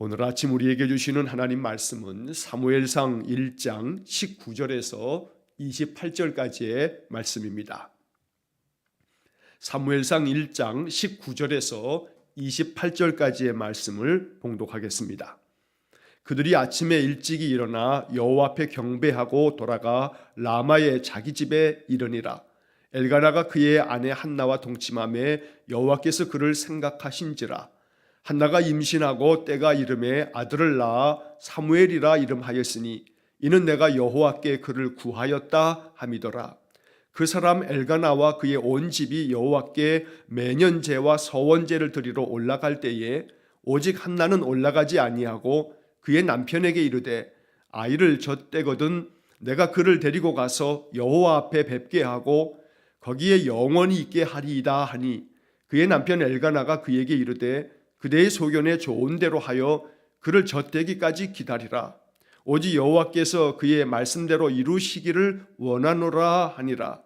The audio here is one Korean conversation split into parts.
오늘 아침 우리에게 주시는 하나님 말씀은 사무엘상 1장 19절에서 28절까지의 말씀입니다. 사무엘상 1장 19절에서 28절까지의 말씀을 봉독하겠습니다. 그들이 아침에 일찍이 일어나 여호와 앞에 경배하고 돌아가 라마의 자기 집에 이르니라. 엘가나가 그의 아내 한나와 동침하매 여호와께서 그를 생각하신지라. 한나가 임신하고 때가 이름에 아들을 낳아 사무엘이라 이름하였으니 이는 내가 여호와께 그를 구하였다 함이더라. 그 사람 엘가나와 그의 온 집이 여호와께 매년제와 서원제를 드리러 올라갈 때에 오직 한나는 올라가지 아니하고 그의 남편에게 이르되 아이를 젖대거든 내가 그를 데리고 가서 여호와 앞에 뵙게 하고 거기에 영원히 있게 하리이다 하니 그의 남편 엘가나가 그에게 이르되 그대의 소견에 좋은 대로 하여 그를 젖대기까지 기다리라. 오직 여호와께서 그의 말씀대로 이루시기를 원하노라 하니라.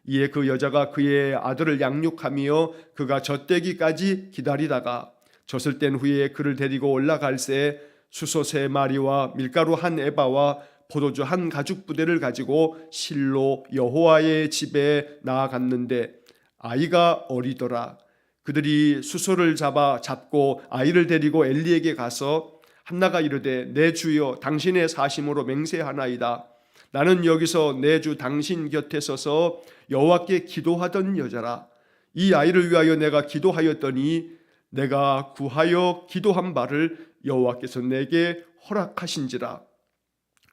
이에 그 여자가 그의 아들을 양육하며 그가 젖대기까지 기다리다가 젖을 뗀 후에 그를 데리고 올라갈새 수소 3마리와 밀가루 1에바와 포도주 1가죽 부대를 가지고 실로 여호와의 집에 나아갔는데 아이가 어리더라. 그들이 수소를 잡고 아이를 데리고 엘리에게 가서 한나가 이르되 내 주여 당신의 사심으로 맹세하나이다. 나는 여기서 내 주 당신 곁에 서서 여호와께 기도하던 여자라. 이 아이를 위하여 내가 기도하였더니 내가 구하여 기도한 바를 여호와께서 내게 허락하신지라.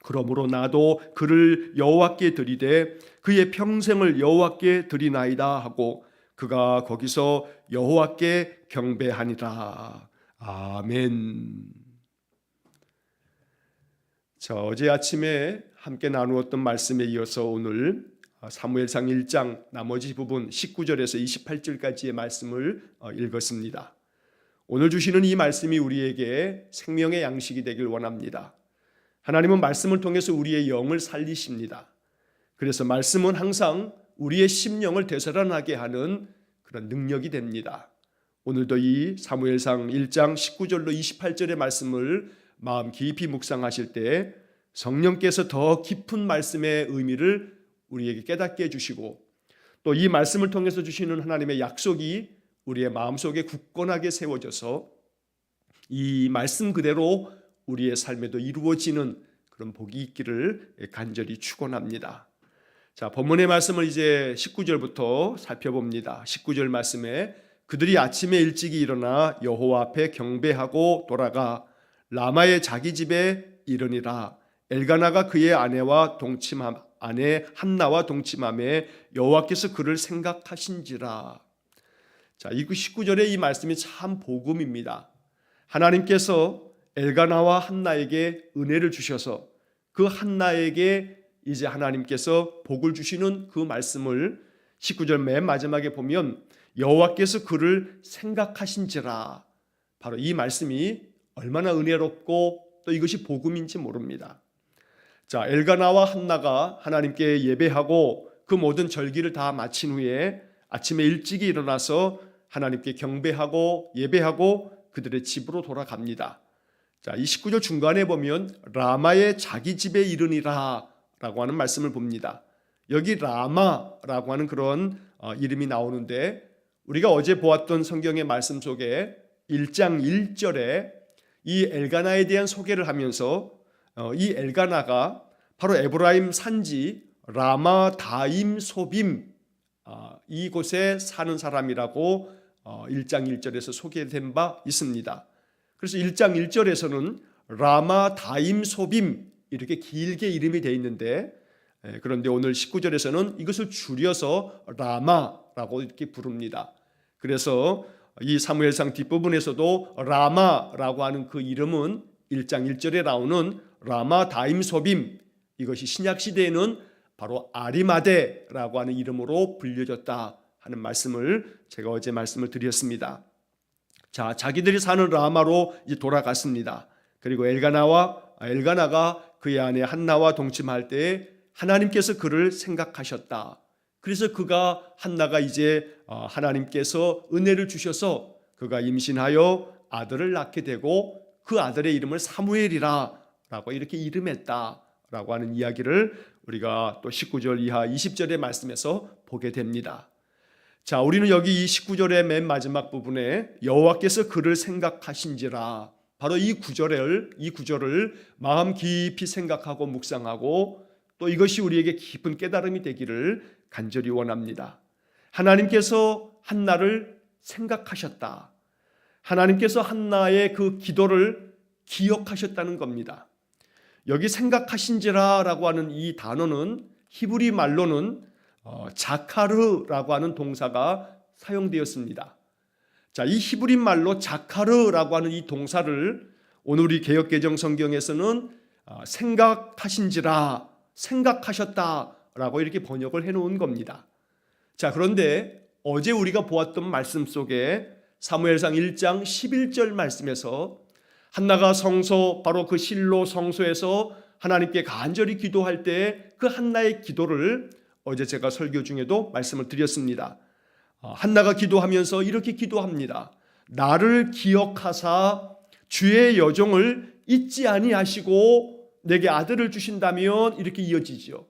그러므로 나도 그를 여호와께 드리되 그의 평생을 여호와께 드리나이다 하고 그가 거기서 여호와께 경배하니라. 아멘. 자, 어제 아침에 함께 나누었던 말씀에 이어서 오늘 사무엘상 1장 나머지 부분 19절에서 28절까지의 말씀을 읽었습니다. 오늘 주시는 이 말씀이 우리에게 생명의 양식이 되길 원합니다. 하나님은 말씀을 통해서 우리의 영을 살리십니다. 그래서 말씀은 항상 우리의 심령을 되살아나게 하는 그런 능력이 됩니다. 오늘도 이 사무엘상 1장 19절로 28절의 말씀을 마음 깊이 묵상하실 때 성령께서 더 깊은 말씀의 의미를 우리에게 깨닫게 해주시고 또 이 말씀을 통해서 주시는 하나님의 약속이 우리의 마음속에 굳건하게 세워져서 이 말씀 그대로 우리의 삶에도 이루어지는 그런 복이 있기를 간절히 축원합니다. 자, 본문의 말씀을 이제 19절부터 살펴봅니다. 19절 말씀에 그들이 아침에 일찍이 일어나 여호와 앞에 경배하고 돌아가 라마의 자기 집에 이르니라. 엘가나가 그의 아내 한나와 동침하매 여호와께서 그를 생각하신지라. 자, 이 19절의 이 말씀이 참 복음입니다. 하나님께서 엘가나와 한나에게 은혜를 주셔서 그 한나에게 이제 하나님께서 복을 주시는 그 말씀을 19절 맨 마지막에 보면 여호와께서 그를 생각하신지라. 바로 이 말씀이 얼마나 은혜롭고 또 이것이 복음인지 모릅니다. 자, 엘가나와 한나가 하나님께 예배하고 그 모든 절기를 다 마친 후에 아침에 일찍이 일어나서 하나님께 경배하고 예배하고 그들의 집으로 돌아갑니다. 자, 이 19절 중간에 보면 라마의 자기 집에 이르니라 라고 하는 말씀을 봅니다. 여기 라마라고 하는 그런 이름이 나오는데 우리가 어제 보았던 성경의 말씀 속에 1장 1절에 이 엘가나에 대한 소개를 하면서 이 엘가나가 바로 에브라임 산지 라마 다임 소빔 이곳에 사는 사람이라고 1장 1절에서 소개된 바 있습니다. 그래서 1장 1절에서는 라마 다임 소빔 이렇게 길게 이름이 되어 있는데 그런데 오늘 19절에서는 이것을 줄여서 라마라고 이렇게 부릅니다. 그래서 이 사무엘상 뒷부분에서도 라마라고 하는 그 이름은 1장 1절에 나오는 라마 다임 소빔 이것이 신약 시대에는 바로 아리마대라고 하는 이름으로 불려졌다 하는 말씀을 제가 어제 말씀을 드렸습니다. 자, 자기들이 사는 라마로 이제 돌아갔습니다. 그리고 엘가나가 그의 아내 한나와 동침할 때 하나님께서 그를 생각하셨다. 그래서 한나가 이제 하나님께서 은혜를 주셔서 그가 임신하여 아들을 낳게 되고 그 아들의 이름을 사무엘이라 라고 이렇게 이름했다 라고 하는 이야기를 우리가 또 19절 이하 20절의 말씀에서 보게 됩니다. 자, 우리는 여기 이 19절의 맨 마지막 부분에 여호와께서 그를 생각하신지라, 바로 이 구절을 마음 깊이 생각하고 묵상하고 또 이것이 우리에게 깊은 깨달음이 되기를 간절히 원합니다. 하나님께서 한나를 생각하셨다. 하나님께서 한나의 그 기도를 기억하셨다는 겁니다. 여기 생각하신지라라고 하는 이 단어는 히브리 말로는 자카르라고 하는 동사가 사용되었습니다. 자, 이 히브리 말로 자카르라고 하는 이 동사를 오늘 우리 개역개정 성경에서는 생각하신지라, 생각하셨다라고 이렇게 번역을 해놓은 겁니다. 자, 그런데 어제 우리가 보았던 말씀 속에 사무엘상 1장 11절 말씀에서 한나가 성소, 바로 그 실로 성소에서 하나님께 간절히 기도할 때 그 한나의 기도를 어제 제가 설교 중에도 말씀을 드렸습니다. 한나가 기도하면서 이렇게 기도합니다. 나를 기억하사 주의 여종을 잊지 아니하시고 내게 아들을 주신다면, 이렇게 이어지죠.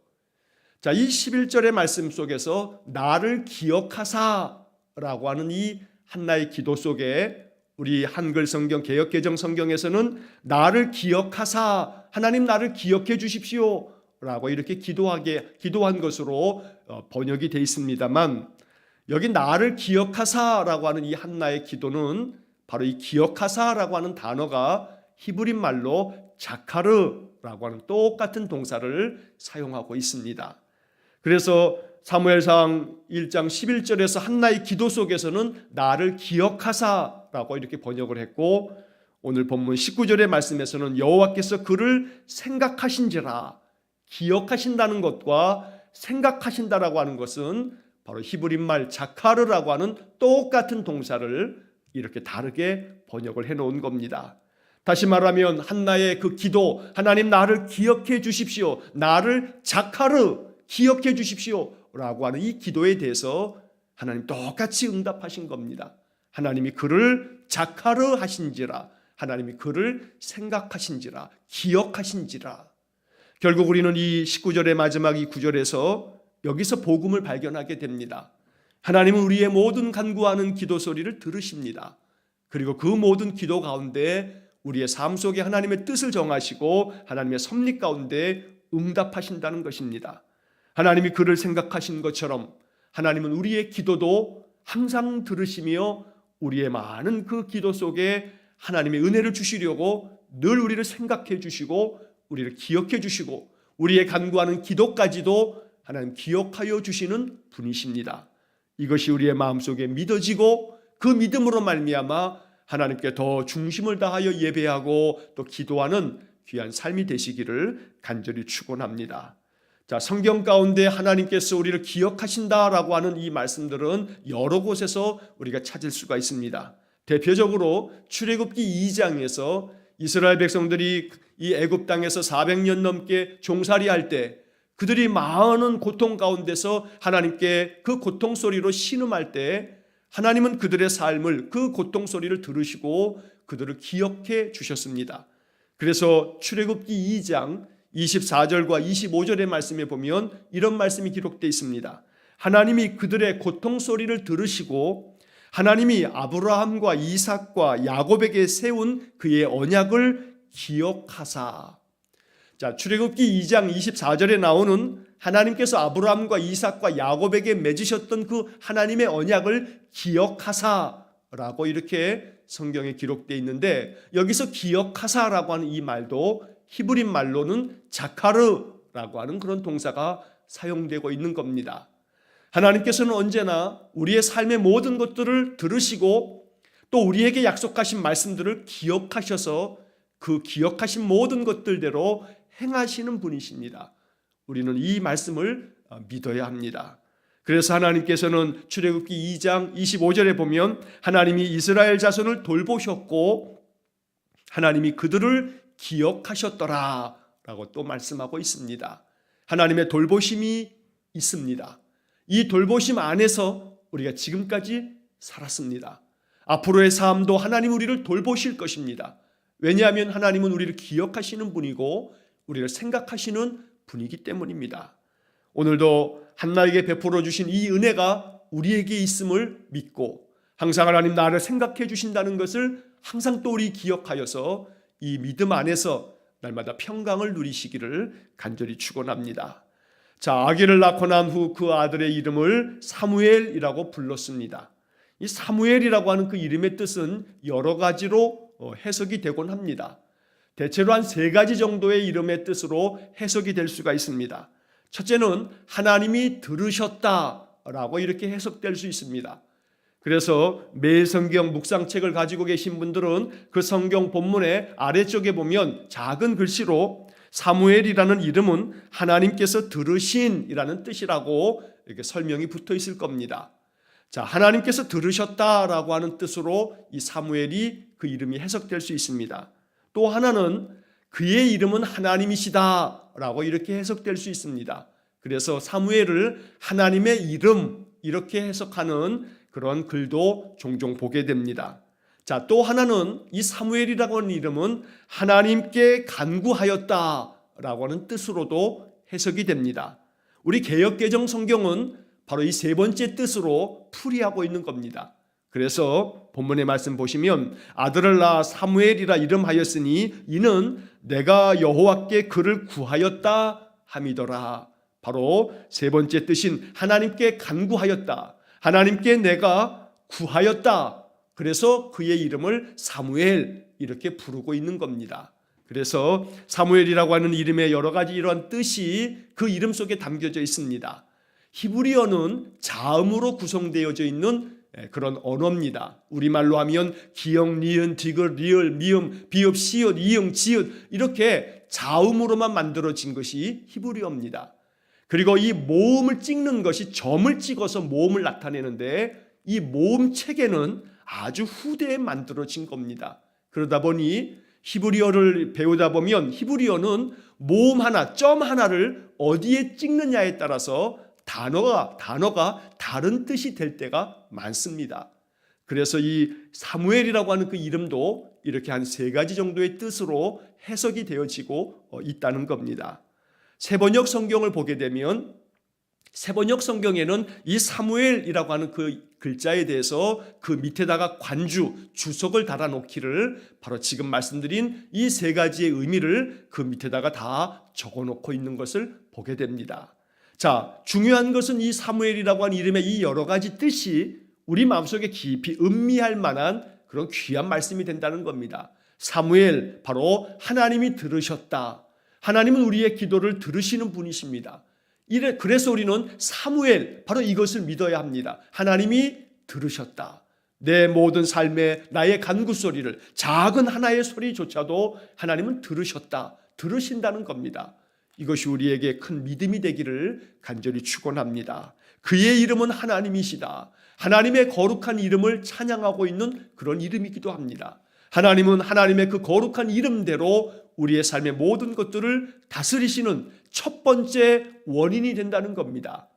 자, 이 11절의 말씀 속에서 나를 기억하사라고 하는 이 한나의 기도 속에 우리 한글 성경 개역개정 성경에서는 나를 기억하사, 하나님 나를 기억해 주십시오 라고 이렇게 기도한 것으로 번역이 되어 있습니다만, 여기 나를 기억하사라고 하는 이 한나의 기도는 바로 이 기억하사라고 하는 단어가 히브리 말로 자카르라고 하는 똑같은 동사를 사용하고 있습니다. 그래서 사무엘상 1장 11절에서 한나의 기도 속에서는 나를 기억하사라고 이렇게 번역을 했고, 오늘 본문 19절의 말씀에서는 여호와께서 그를 생각하신지라, 기억하신다는 것과 생각하신다라고 하는 것은 바로 히브리 말 자카르라고 하는 똑같은 동사를 이렇게 다르게 번역을 해놓은 겁니다. 다시 말하면 한나의 그 기도, 하나님 나를 기억해 주십시오, 나를 자카르 기억해 주십시오 라고 하는 이 기도에 대해서 하나님 똑같이 응답하신 겁니다. 하나님이 그를 자카르 하신지라, 하나님이 그를 생각하신지라, 기억하신지라. 결국 우리는 이 19절의 마지막 이 9절에서 여기서 복음을 발견하게 됩니다. 하나님은 우리의 모든 간구하는 기도 소리를 들으십니다. 그리고 그 모든 기도 가운데 우리의 삶 속에 하나님의 뜻을 정하시고 하나님의 섭리 가운데 응답하신다는 것입니다. 하나님이 그를 생각하신 것처럼 하나님은 우리의 기도도 항상 들으시며 우리의 많은 그 기도 속에 하나님의 은혜를 주시려고 늘 우리를 생각해 주시고 우리를 기억해 주시고 우리의 간구하는 기도까지도 하나님 기억하여 주시는 분이십니다. 이것이 우리의 마음속에 믿어지고 그 믿음으로 말미암아 하나님께 더 중심을 다하여 예배하고 또 기도하는 귀한 삶이 되시기를 간절히 축원합니다. 자, 성경 가운데 하나님께서 우리를 기억하신다라고 하는 이 말씀들은 여러 곳에서 우리가 찾을 수가 있습니다. 대표적으로 출애굽기 2장에서 이스라엘 백성들이 이 애굽 땅에서 400년 넘게 종살이할 때 그들이 많은 고통 가운데서 하나님께 그 고통 소리로 신음할 때 하나님은 그들의 삶을, 그 고통 소리를 들으시고 그들을 기억해 주셨습니다. 그래서 출애굽기 2장 24절과 25절의 말씀에 보면 이런 말씀이 기록되어 있습니다. 하나님이 그들의 고통 소리를 들으시고 하나님이 아브라함과 이삭과 야곱에게 세운 그의 언약을 기억하사. 자, 출애굽기 2장 24절에 나오는 하나님께서 아브라함과 이삭과 야곱에게 맺으셨던 그 하나님의 언약을 기억하사라고 이렇게 성경에 기록되어 있는데, 여기서 기억하사라고 하는 이 말도 히브리 말로는 자카르라고 하는 그런 동사가 사용되고 있는 겁니다. 하나님께서는 언제나 우리의 삶의 모든 것들을 들으시고 또 우리에게 약속하신 말씀들을 기억하셔서 그 기억하신 모든 것들대로 행하시는 분이십니다. 우리는 이 말씀을 믿어야 합니다. 그래서 하나님께서는 출애굽기 2장 25절에 보면 하나님이 이스라엘 자손을 돌보셨고 하나님이 그들을 기억하셨더라 라고 또 말씀하고 있습니다. 하나님의 돌보심이 있습니다. 이 돌보심 안에서 우리가 지금까지 살았습니다. 앞으로의 삶도 하나님 우리를 돌보실 것입니다. 왜냐하면 하나님은 우리를 기억하시는 분이고 우리를 생각하시는 분이기 때문입니다. 오늘도 한나에게 베풀어 주신 이 은혜가 우리에게 있음을 믿고 항상 하나님 나를 생각해 주신다는 것을 항상 또 우리 기억하여서 이 믿음 안에서 날마다 평강을 누리시기를 간절히 축원합니다. 자, 아기를 낳고 난 후 그 아들의 이름을 사무엘이라고 불렀습니다. 이 사무엘이라고 하는 그 이름의 뜻은 여러 가지로 해석이 되곤 합니다. 대체로 한 3가지 정도의 이름의 뜻으로 해석이 될 수가 있습니다. 첫째는 하나님이 들으셨다라고 이렇게 해석될 수 있습니다. 그래서 매일 성경 묵상책을 가지고 계신 분들은 그 성경 본문의 아래쪽에 보면 작은 글씨로 사무엘이라는 이름은 하나님께서 들으신이라는 뜻이라고 이렇게 설명이 붙어 있을 겁니다. 자, 하나님께서 들으셨다라고 하는 뜻으로 이 사무엘이 그 이름이 해석될 수 있습니다. 또 하나는 그의 이름은 하나님이시다라고 이렇게 해석될 수 있습니다. 그래서 사무엘을 하나님의 이름 이렇게 해석하는 그런 글도 종종 보게 됩니다. 자, 또 하나는 이 사무엘이라고 하는 이름은 하나님께 간구하였다라고 하는 뜻으로도 해석이 됩니다. 우리 개역개정 성경은 바로 이 3번째 뜻으로 풀이하고 있는 겁니다. 그래서 본문의 말씀 보시면 아들을 낳아 사무엘이라 이름하였으니 이는 내가 여호와께 그를 구하였다 함이더라. 바로 3번째 뜻인 하나님께 간구하였다. 하나님께 내가 구하였다. 그래서 그의 이름을 사무엘 이렇게 부르고 있는 겁니다. 그래서 사무엘이라고 하는 이름의 여러 가지 이러한 뜻이 그 이름 속에 담겨져 있습니다. 히브리어는 자음으로 구성되어져 있는 그런 언어입니다. 우리말로 하면 기역, 니은, 디귿, 리을, 미음, 비읍, 시옷, 이응, 지읒 이렇게 자음으로만 만들어진 것이 히브리어입니다. 그리고 이 모음을 찍는 것이 점을 찍어서 모음을 나타내는데 이 모음 체계는 아주 후대에 만들어진 겁니다. 그러다 보니 히브리어를 배우다 보면 히브리어는 모음 하나, 점 하나를 어디에 찍느냐에 따라서 단어가 다른 뜻이 될 때가 많습니다. 그래서 이 사무엘이라고 하는 그 이름도 이렇게 한 3가지 정도의 뜻으로 해석이 되어지고 있다는 겁니다. 세번역 성경을 보게 되면 세번역 성경에는 이 사무엘이라고 하는 그 글자에 대해서 그 밑에다가 관주, 주석을 달아놓기를 바로 지금 말씀드린 이 3가지의 의미를 그 밑에다가 다 적어놓고 있는 것을 보게 됩니다. 자, 중요한 것은 이 사무엘이라고 하는 이름의 이 여러 가지 뜻이 우리 마음속에 깊이 음미할 만한 그런 귀한 말씀이 된다는 겁니다. 사무엘, 바로 하나님이 들으셨다. 하나님은 우리의 기도를 들으시는 분이십니다. 그래서 우리는 사무엘, 바로 이것을 믿어야 합니다. 하나님이 들으셨다. 내 모든 삶에 나의 간구 소리를, 작은 하나의 소리조차도 하나님은 들으셨다. 들으신다는 겁니다. 이것이 우리에게 큰 믿음이 되기를 간절히 축원합니다. 그의 이름은 하나님이시다. 하나님의 거룩한 이름을 찬양하고 있는 그런 이름이기도 합니다. 하나님은 하나님의 그 거룩한 이름대로 우리의 삶의 모든 것들을 다스리시는 첫 번째 원인이 된다는 겁니다.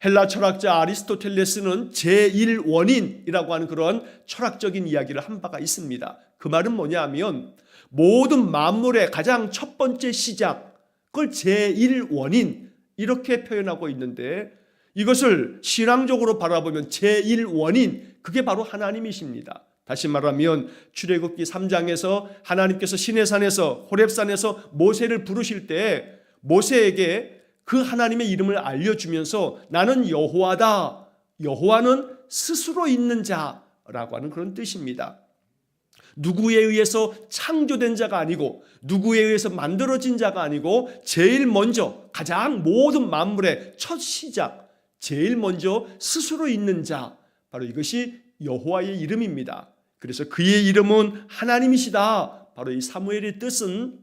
헬라 철학자 아리스토텔레스는 제1원인이라고 하는 그런 철학적인 이야기를 한 바가 있습니다. 그 말은 뭐냐 하면 모든 만물의 가장 첫 번째 시작, 그걸 제1원인 이렇게 표현하고 있는데 이것을 신앙적으로 바라보면 제1원인 그게 바로 하나님이십니다. 다시 말하면 출애굽기 3장에서 하나님께서 시내산에서 호렙산에서 모세를 부르실 때 모세에게 그 하나님의 이름을 알려주면서 나는 여호와다. 여호와는 스스로 있는 자라고 하는 그런 뜻입니다. 누구에 의해서 창조된 자가 아니고 누구에 의해서 만들어진 자가 아니고 제일 먼저 가장 모든 만물의 첫 시작 제일 먼저 스스로 있는 자 바로 이것이 여호와의 이름입니다. 그래서 그의 이름은 하나님이시다. 바로 이 사무엘의 뜻은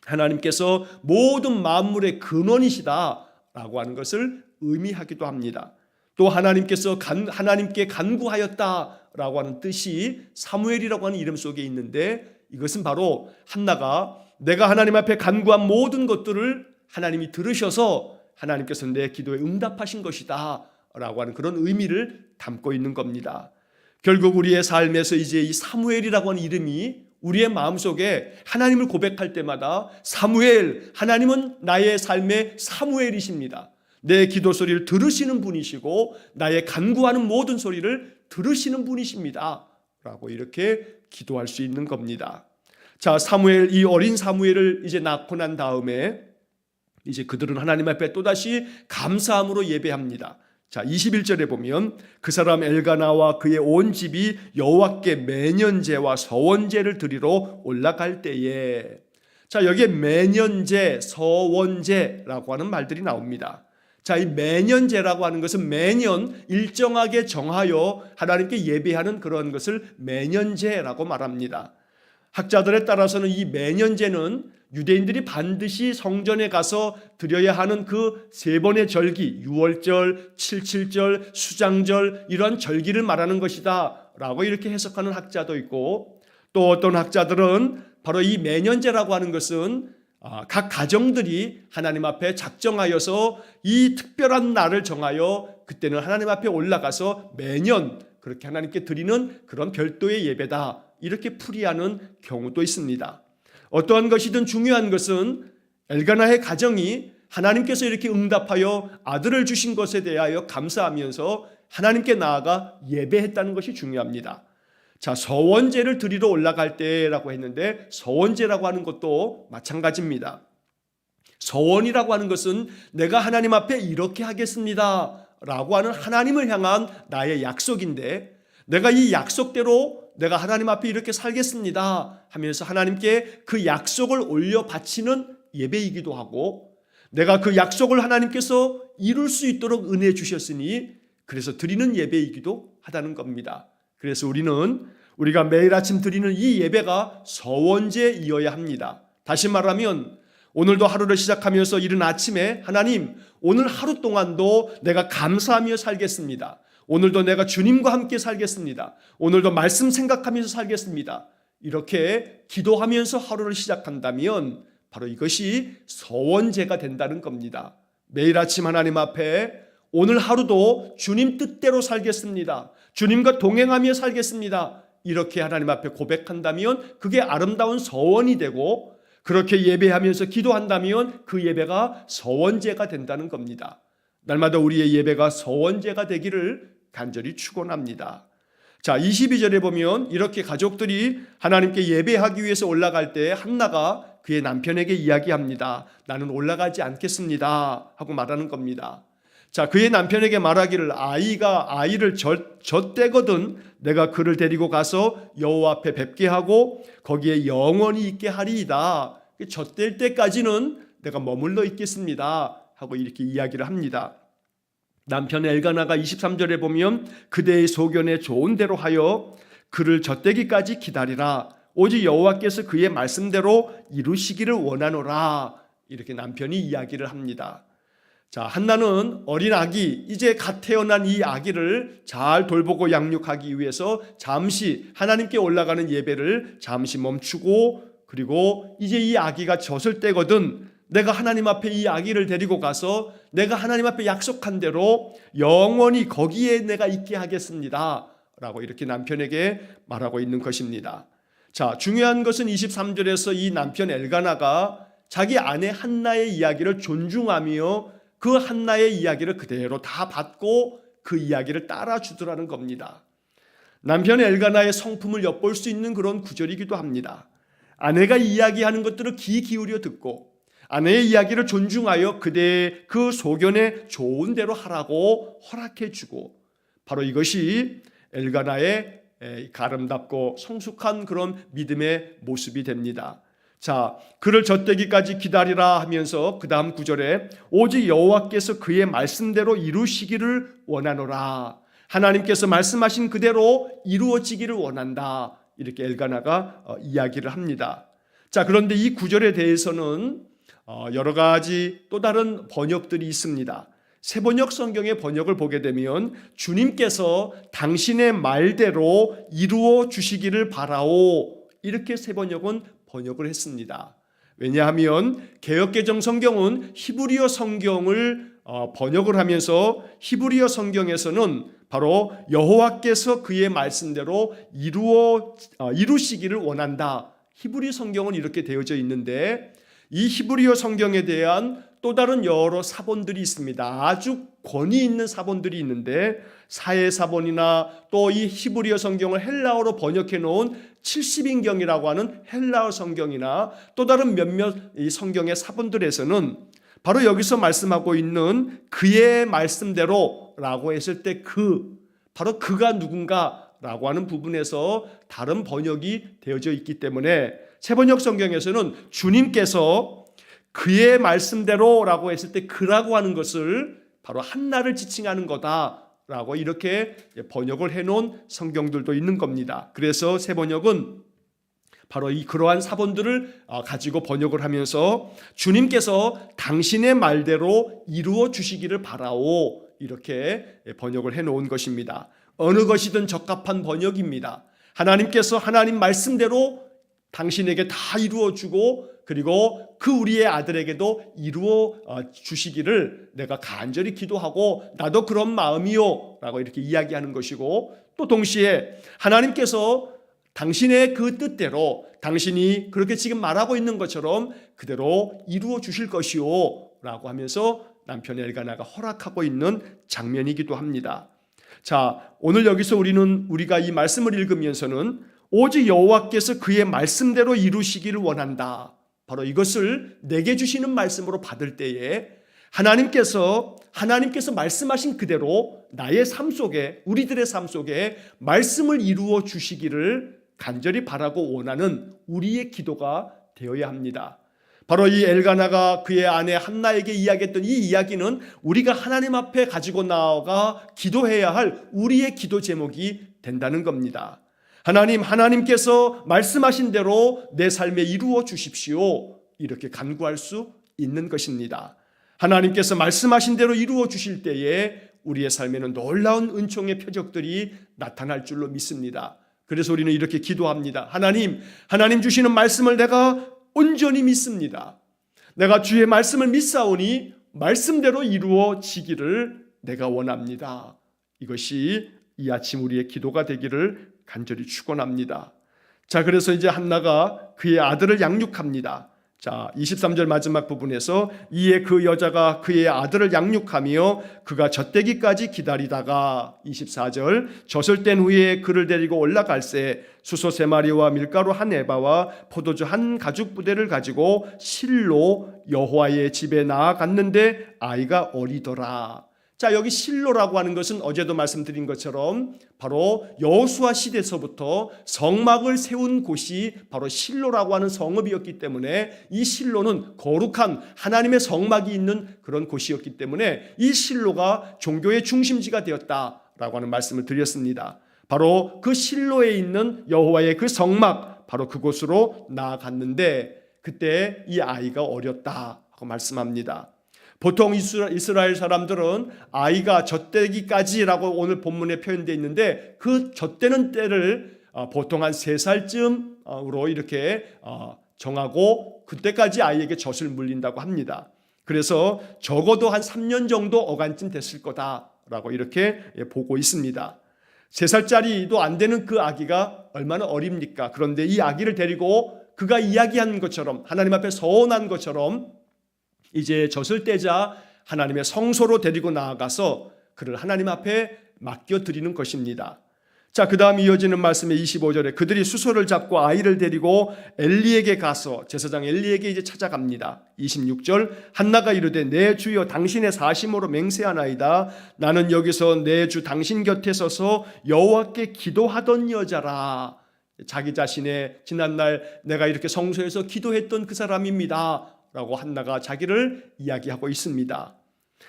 하나님께서 모든 만물의 근원이시다라고 하는 것을 의미하기도 합니다. 또 하나님께서 하나님께 간구하였다라고 하는 뜻이 사무엘이라고 하는 이름 속에 있는데 이것은 바로 한나가 내가 하나님 앞에 간구한 모든 것들을 하나님이 들으셔서 하나님께서 내 기도에 응답하신 것이다 라고 하는 그런 의미를 담고 있는 겁니다. 결국 우리의 삶에서 이제 이 사무엘이라고 하는 이름이 우리의 마음속에 하나님을 고백할 때마다 사무엘, 하나님은 나의 삶의 사무엘이십니다. 내 기도 소리를 들으시는 분이시고 나의 간구하는 모든 소리를 들으시는 분이십니다. 라고 이렇게 기도할 수 있는 겁니다. 자, 사무엘, 이 어린 사무엘을 이제 낳고 난 다음에 이제 그들은 하나님 앞에 또다시 감사함으로 예배합니다. 자, 21절에 보면 그 사람 엘가나와 그의 온 집이 여호와께 매년제와 서원제를 드리러 올라갈 때에, 자, 여기에 매년제, 서원제라고 하는 말들이 나옵니다. 자, 이 매년제라고 하는 것은 매년 일정하게 정하여 하나님께 예배하는 그런 것을 매년제라고 말합니다. 학자들에 따라서는 이 매년제는 유대인들이 반드시 성전에 가서 드려야 하는 그 세 번의 절기, 유월절, 칠칠절, 수장절, 이러한 절기를 말하는 것이다 라고 이렇게 해석하는 학자도 있고, 또 어떤 학자들은 바로 이 매년제라고 하는 것은 각 가정들이 하나님 앞에 작정하여서 이 특별한 날을 정하여 그때는 하나님 앞에 올라가서 매년 그렇게 하나님께 드리는 그런 별도의 예배다, 이렇게 풀이하는 경우도 있습니다. 어떠한 것이든 중요한 것은 엘가나의 가정이 하나님께서 이렇게 응답하여 아들을 주신 것에 대하여 감사하면서 하나님께 나아가 예배했다는 것이 중요합니다. 자, 서원제를 드리러 올라갈 때라고 했는데 서원제라고 하는 것도 마찬가지입니다. 서원이라고 하는 것은 내가 하나님 앞에 이렇게 하겠습니다 라고 하는 하나님을 향한 나의 약속인데, 내가 이 약속대로 내가 하나님 앞에 이렇게 살겠습니다 하면서 하나님께 그 약속을 올려 바치는 예배이기도 하고, 내가 그 약속을 하나님께서 이룰 수 있도록 은혜 주셨으니 그래서 드리는 예배이기도 하다는 겁니다. 그래서 우리가 매일 아침 드리는 이 예배가 서원제이어야 합니다. 다시 말하면 오늘도 하루를 시작하면서 이른 아침에 하나님, 오늘 하루 동안도 내가 감사하며 살겠습니다. 오늘도 내가 주님과 함께 살겠습니다. 오늘도 말씀 생각하면서 살겠습니다. 이렇게 기도하면서 하루를 시작한다면 바로 이것이 서원제가 된다는 겁니다. 매일 아침 하나님 앞에 오늘 하루도 주님 뜻대로 살겠습니다. 주님과 동행하며 살겠습니다. 이렇게 하나님 앞에 고백한다면 그게 아름다운 서원이 되고, 그렇게 예배하면서 기도한다면 그 예배가 서원제가 된다는 겁니다. 날마다 우리의 예배가 서원제가 되기를 간절히 축원합니다. 자, 22절에 보면 이렇게 가족들이 하나님께 예배하기 위해서 올라갈 때 한나가 그의 남편에게 이야기합니다. 나는 올라가지 않겠습니다 하고 말하는 겁니다. 자, 그의 남편에게 말하기를 아이가 아이를 젖대거든 내가 그를 데리고 가서 여호와 앞에 뵙게 하고 거기에 영원히 있게 하리이다. 젖댈 때까지는 내가 머물러 있겠습니다 하고 이렇게 이야기를 합니다. 남편 엘가나가 23절에 보면 그대의 소견에 좋은 대로 하여 그를 젖대기까지 기다리라. 오직 여호와께서 그의 말씀대로 이루시기를 원하노라. 이렇게 남편이 이야기를 합니다. 자, 한나는 어린 아기, 이제 갓 태어난 이 아기를 잘 돌보고 양육하기 위해서 잠시 하나님께 올라가는 예배를 잠시 멈추고, 그리고 이제 이 아기가 젖을 때거든 내가 하나님 앞에 이 아기를 데리고 가서 내가 하나님 앞에 약속한 대로 영원히 거기에 내가 있게 하겠습니다 라고 이렇게 남편에게 말하고 있는 것입니다. 자, 중요한 것은 23절에서 이 남편 엘가나가 자기 아내 한나의 이야기를 존중하며 그 한나의 이야기를 그대로 다 받고 그 이야기를 따라주더라는 겁니다. 남편 엘가나의 성품을 엿볼 수 있는 그런 구절이기도 합니다. 아내가 이야기하는 것들을 귀 기울여 듣고 아내의 이야기를 존중하여 그대의 그 소견에 좋은 대로 하라고 허락해주고, 바로 이것이 엘가나의 아름답고 성숙한 그런 믿음의 모습이 됩니다. 자, 그를 젖대기까지 기다리라 하면서 그 다음 구절에 오직 여호와께서 그의 말씀대로 이루시기를 원하노라. 하나님께서 말씀하신 그대로 이루어지기를 원한다. 이렇게 엘가나가 이야기를 합니다. 자, 그런데 이 구절에 대해서는 여러 가지 또 다른 번역들이 있습니다. 새번역 성경의 번역을 보게 되면 주님께서 당신의 말대로 이루어 주시기를 바라오, 이렇게 새번역은 번역을 했습니다. 왜냐하면 개역개정 성경은 히브리어 성경을 번역을 하면서 히브리어 성경에서는 바로 여호와께서 그의 말씀대로 이루시기를 원한다, 히브리 성경은 이렇게 되어져 있는데 이 히브리어 성경에 대한 또 다른 여러 사본들이 있습니다. 아주 권위 있는 사본들이 있는데 사해사본이나 또 이 히브리어 성경을 헬라어로 번역해 놓은 70인경이라고 하는 헬라어 성경이나 또 다른 몇몇 이 성경의 사본들에서는 바로 여기서 말씀하고 있는 그의 말씀대로라고 했을 때 바로 그가 누군가라고 하는 부분에서 다른 번역이 되어져 있기 때문에 새번역 성경에서는 주님께서 그의 말씀대로라고 했을 때 그라고 하는 것을 바로 한나를 지칭하는 거다라고 이렇게 번역을 해놓은 성경들도 있는 겁니다. 그래서 새번역은 바로 그러한 사본들을 가지고 번역을 하면서 주님께서 당신의 말대로 이루어 주시기를 바라오 이렇게 번역을 해놓은 것입니다. 어느 것이든 적합한 번역입니다. 하나님께서 하나님 말씀대로 당신에게 다 이루어 주고 그리고 그 우리의 아들에게도 이루어 주시기를 내가 간절히 기도하고 나도 그런 마음이요 라고 이렇게 이야기하는 것이고 또 동시에 하나님께서 당신의 그 뜻대로 당신이 그렇게 지금 말하고 있는 것처럼 그대로 이루어 주실 것이요 라고 하면서 남편 엘가나가 허락하고 있는 장면이기도 합니다. 자, 오늘 여기서 우리가 이 말씀을 읽으면서는 오직 여호와께서 그의 말씀대로 이루시기를 원한다. 바로 이것을 내게 주시는 말씀으로 받을 때에 하나님께서 말씀하신 그대로 나의 삶 속에 우리들의 삶 속에 말씀을 이루어 주시기를 간절히 바라고 원하는 우리의 기도가 되어야 합니다. 바로 이 엘가나가 그의 아내 한나에게 이야기했던 이 이야기는 우리가 하나님 앞에 가지고 나아가 기도해야 할 우리의 기도 제목이 된다는 겁니다. 하나님께서 말씀하신 대로 내 삶에 이루어 주십시오. 이렇게 간구할 수 있는 것입니다. 하나님께서 말씀하신 대로 이루어 주실 때에 우리의 삶에는 놀라운 은총의 표적들이 나타날 줄로 믿습니다. 그래서 우리는 이렇게 기도합니다. 하나님 주시는 말씀을 내가 온전히 믿습니다. 내가 주의 말씀을 믿사오니 말씀대로 이루어지기를 내가 원합니다. 이것이 이 아침 우리의 기도가 되기를 간절히 축원합니다. 자, 그래서 이제 한나가 그의 아들을 양육합니다. 자, 23절 마지막 부분에서 이에 그 여자가 그의 아들을 양육하며 그가 젖되기까지 기다리다가 24절 젖을 뗀 후에 그를 데리고 올라갈새 수소 3마리와 밀가루 1에바와 포도주 1가죽부대를 가지고 실로 여호와의 집에 나아갔는데 아이가 어리더라. 자, 여기 실로라고 하는 것은 어제도 말씀드린 것처럼 바로 여호수아 시대에서부터 성막을 세운 곳이 바로 실로라고 하는 성읍이었기 때문에 이 실로는 거룩한 하나님의 성막이 있는 그런 곳이었기 때문에 이 실로가 종교의 중심지가 되었다라고 하는 말씀을 드렸습니다. 바로 그 실로에 있는 여호와의 그 성막 바로 그곳으로 나아갔는데 그때 이 아이가 어렸다고 말씀합니다. 보통 이스라엘 사람들은 아이가 젖되기까지라고 오늘 본문에 표현되어 있는데 그 젖되는 때를 보통 한 3살쯤으로 이렇게 정하고 그때까지 아이에게 젖을 물린다고 합니다. 그래서 적어도 한 3년 정도 어간쯤 됐을 거다라고 이렇게 보고 있습니다. 3살짜리도 안 되는 그 아기가 얼마나 어립니까? 그런데 이 아기를 데리고 그가 이야기한 것처럼 하나님 앞에 서원한 것처럼 이제 젖을 떼자 하나님의 성소로 데리고 나아가서 그를 하나님 앞에 맡겨드리는 것입니다. 자, 그 다음 이어지는 말씀에 25절에 그들이 수소를 잡고 아이를 데리고 엘리에게 가서 제사장 엘리에게 이제 찾아갑니다. 26절 한나가 이르되 내 주여 당신의 사심으로 맹세하나이다. 나는 여기서 내 주 당신 곁에 서서 여호와께 기도하던 여자라. 자기 자신의 지난날 내가 이렇게 성소에서 기도했던 그 사람입니다 라고 한나가 자기를 이야기하고 있습니다.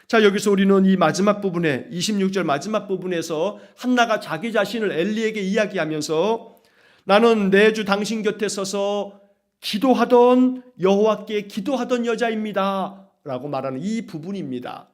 자, 여기서 우리는 이 마지막 부분에 26절 마지막 부분에서 한나가 자기 자신을 엘리에게 이야기하면서 나는 내 주 당신 곁에 서서 기도하던 여호와께 기도하던 여자입니다 라고 말하는 이 부분입니다.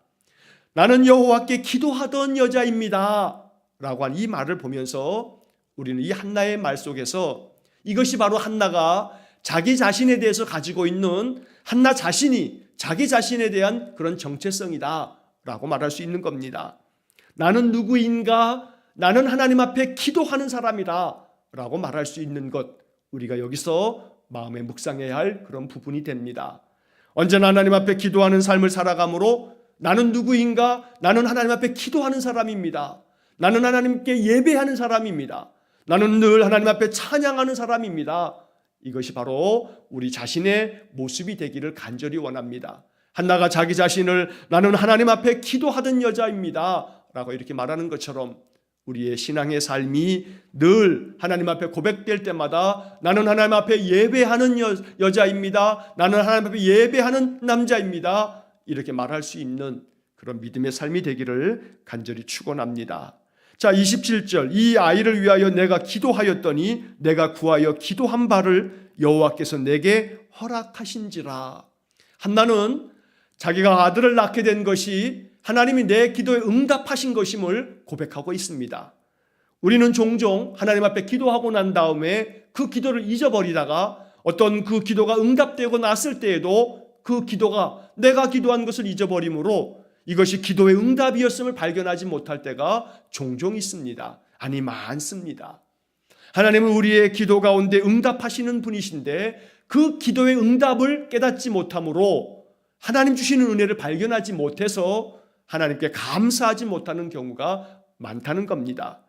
나는 여호와께 기도하던 여자입니다 라고 한 이 말을 보면서 우리는 이 한나의 말 속에서 이것이 바로 한나가 자기 자신에 대해서 가지고 있는 한나 자신이 자기 자신에 대한 그런 정체성이다 라고 말할 수 있는 겁니다. 나는 누구인가? 나는 하나님 앞에 기도하는 사람이다 라고 말할 수 있는 것, 우리가 여기서 마음에 묵상해야 할 그런 부분이 됩니다. 언제나 하나님 앞에 기도하는 삶을 살아가므로 나는 누구인가? 나는 하나님 앞에 기도하는 사람입니다. 나는 하나님께 예배하는 사람입니다. 나는 늘 하나님 앞에 찬양하는 사람입니다. 이것이 바로 우리 자신의 모습이 되기를 간절히 원합니다. 한나가 자기 자신을 나는 하나님 앞에 기도하던 여자입니다 라고 이렇게 말하는 것처럼 우리의 신앙의 삶이 늘 하나님 앞에 고백될 때마다 나는 하나님 앞에 예배하는 여자입니다. 나는 하나님 앞에 예배하는 남자입니다. 이렇게 말할 수 있는 그런 믿음의 삶이 되기를 간절히 축원합니다. 자, 27절, 이 아이를 위하여 내가 기도하였더니 내가 구하여 기도한 바를 여호와께서 내게 허락하신지라. 한나는 자기가 아들을 낳게 된 것이 하나님이 내 기도에 응답하신 것임을 고백하고 있습니다. 우리는 종종 하나님 앞에 기도하고 난 다음에 그 기도를 잊어버리다가 어떤 그 기도가 응답되고 났을 때에도 그 기도가 내가 기도한 것을 잊어버림으로 이것이 기도의 응답이었음을 발견하지 못할 때가 종종 있습니다. 아니, 많습니다. 하나님은 우리의 기도 가운데 응답하시는 분이신데 그 기도의 응답을 깨닫지 못함으로 하나님 주시는 은혜를 발견하지 못해서 하나님께 감사하지 못하는 경우가 많다는 겁니다.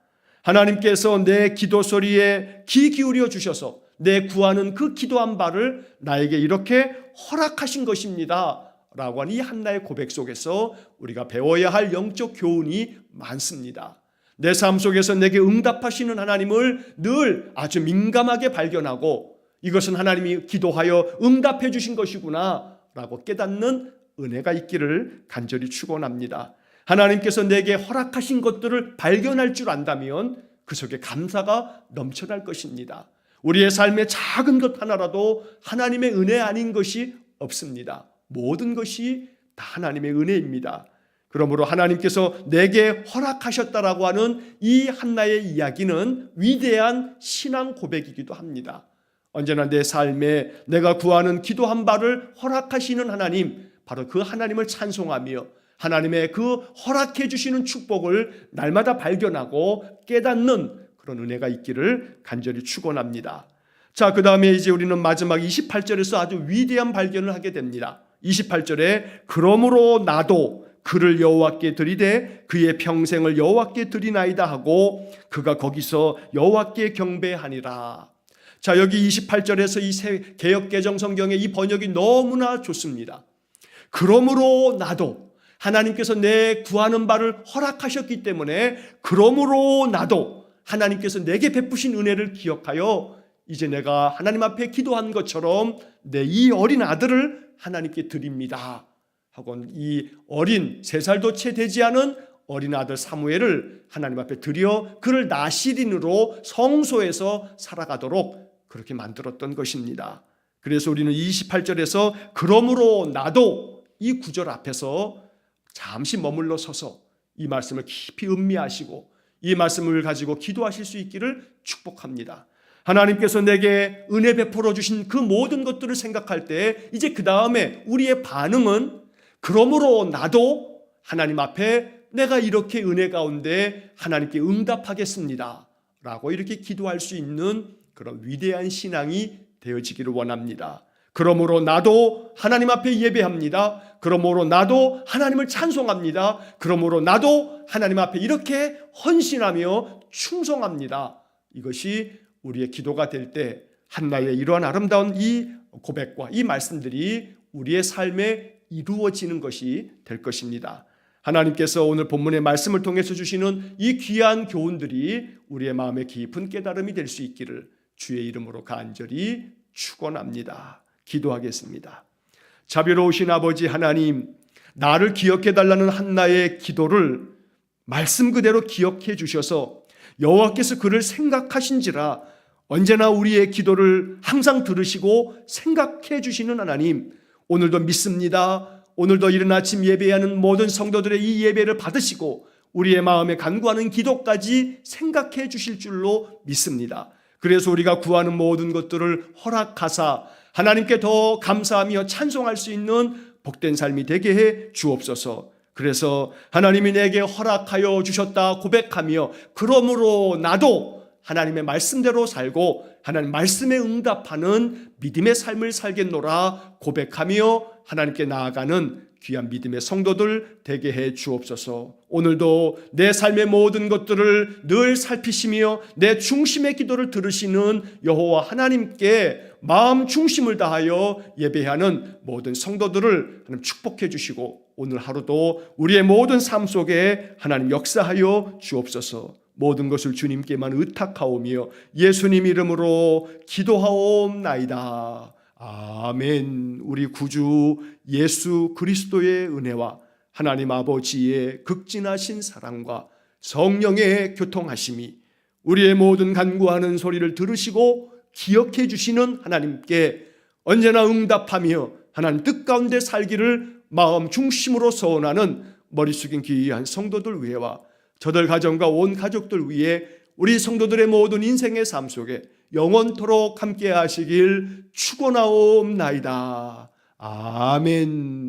하나님께서 내 기도 소리에 귀 기울여 주셔서 내 구하는 그 기도한 바를 나에게 이렇게 허락하신 것입니다 라고 하는 이 한나의 고백 속에서 우리가 배워야 할 영적 교훈이 많습니다. 내 삶 속에서 내게 응답하시는 하나님을 늘 아주 민감하게 발견하고 이것은 하나님이 기도하여 응답해 주신 것이구나 라고 깨닫는 은혜가 있기를 간절히 축원합니다. 하나님께서 내게 허락하신 것들을 발견할 줄 안다면 그 속에 감사가 넘쳐날 것입니다. 우리의 삶의 작은 것 하나라도 하나님의 은혜 아닌 것이 없습니다. 모든 것이 다 하나님의 은혜입니다. 그러므로 하나님께서 내게 허락하셨다라고 하는 이 한나의 이야기는 위대한 신앙 고백이기도 합니다. 언제나 내 삶에 내가 구하는 기도한 바를 허락하시는 하나님, 바로 그 하나님을 찬송하며 하나님의 그 허락해 주시는 축복을 날마다 발견하고 깨닫는 그런 은혜가 있기를 간절히 축원합니다. 자, 그 다음에 이제 우리는 마지막 28절에서 아주 위대한 발견을 하게 됩니다. 28절에 그러므로 나도 그를 여호와께 드리되 그의 평생을 여호와께 드리나이다 하고 그가 거기서 여호와께 경배하니라. 자, 여기 28절에서 이 새 개역개정 성경의 이 번역이 너무나 좋습니다. 그러므로 나도, 하나님께서 내 구하는 바를 허락하셨기 때문에 그러므로 나도 하나님께서 내게 베푸신 은혜를 기억하여 이제 내가 하나님 앞에 기도한 것처럼 내 이 어린 아들을 하나님께 드립니다 하고 이 어린 3살도 채 되지 않은 어린 아들 사무엘을 하나님 앞에 드려 그를 나시린으로 성소에서 살아가도록 그렇게 만들었던 것입니다. 그래서 우리는 28절에서 그러므로 나도 이 구절 앞에서 잠시 머물러 서서 이 말씀을 깊이 음미하시고 이 말씀을 가지고 기도하실 수 있기를 축복합니다. 하나님께서 내게 은혜 베풀어 주신 그 모든 것들을 생각할 때 이제 그 다음에 우리의 반응은 그러므로 나도 하나님 앞에 내가 이렇게 은혜 가운데 하나님께 응답하겠습니다 라고 이렇게 기도할 수 있는 그런 위대한 신앙이 되어지기를 원합니다. 그러므로 나도 하나님 앞에 예배합니다. 그러므로 나도 하나님을 찬송합니다. 그러므로 나도 하나님 앞에 이렇게 헌신하며 충성합니다. 이것이 우리의 기도가 될 때 한나의 이러한 아름다운 이 고백과 이 말씀들이 우리의 삶에 이루어지는 것이 될 것입니다. 하나님께서 오늘 본문의 말씀을 통해서 주시는 이 귀한 교훈들이 우리의 마음에 깊은 깨달음이 될 수 있기를 주의 이름으로 간절히 축원합니다. 기도하겠습니다. 자비로우신 아버지 하나님, 나를 기억해 달라는 한나의 기도를 말씀 그대로 기억해 주셔서 여호와께서 그를 생각하신지라 언제나 우리의 기도를 항상 들으시고 생각해 주시는 하나님, 오늘도 믿습니다. 오늘도 이른 아침 예배하는 모든 성도들의 이 예배를 받으시고 우리의 마음에 간구하는 기도까지 생각해 주실 줄로 믿습니다. 그래서 우리가 구하는 모든 것들을 허락하사 하나님께 더 감사하며 찬송할 수 있는 복된 삶이 되게 해 주옵소서. 그래서 하나님이 내게 허락하여 주셨다 고백하며 그러므로 나도 하나님의 말씀대로 살고 하나님 말씀에 응답하는 믿음의 삶을 살겠노라 고백하며 하나님께 나아가는 귀한 믿음의 성도들 되게 해 주옵소서. 오늘도 내 삶의 모든 것들을 늘 살피시며 내 중심의 기도를 들으시는 여호와 하나님께 마음 중심을 다하여 예배하는 모든 성도들을 하나님 축복해 주시고 오늘 하루도 우리의 모든 삶 속에 하나님 역사하여 주옵소서. 모든 것을 주님께만 의탁하오며 예수님 이름으로 기도하옵나이다. 아멘. 우리 구주 예수 그리스도의 은혜와 하나님 아버지의 극진하신 사랑과 성령의 교통하심이 우리의 모든 간구하는 소리를 들으시고 기억해 주시는 하나님께 언제나 응답하며 하나님 뜻 가운데 살기를 마음 중심으로 소원하는 머리 숙인 귀한 성도들 위해와 저들 가정과 온 가족들 위해 우리 성도들의 모든 인생의 삶 속에 영원토록 함께 하시길 축원하옵나이다. 아멘.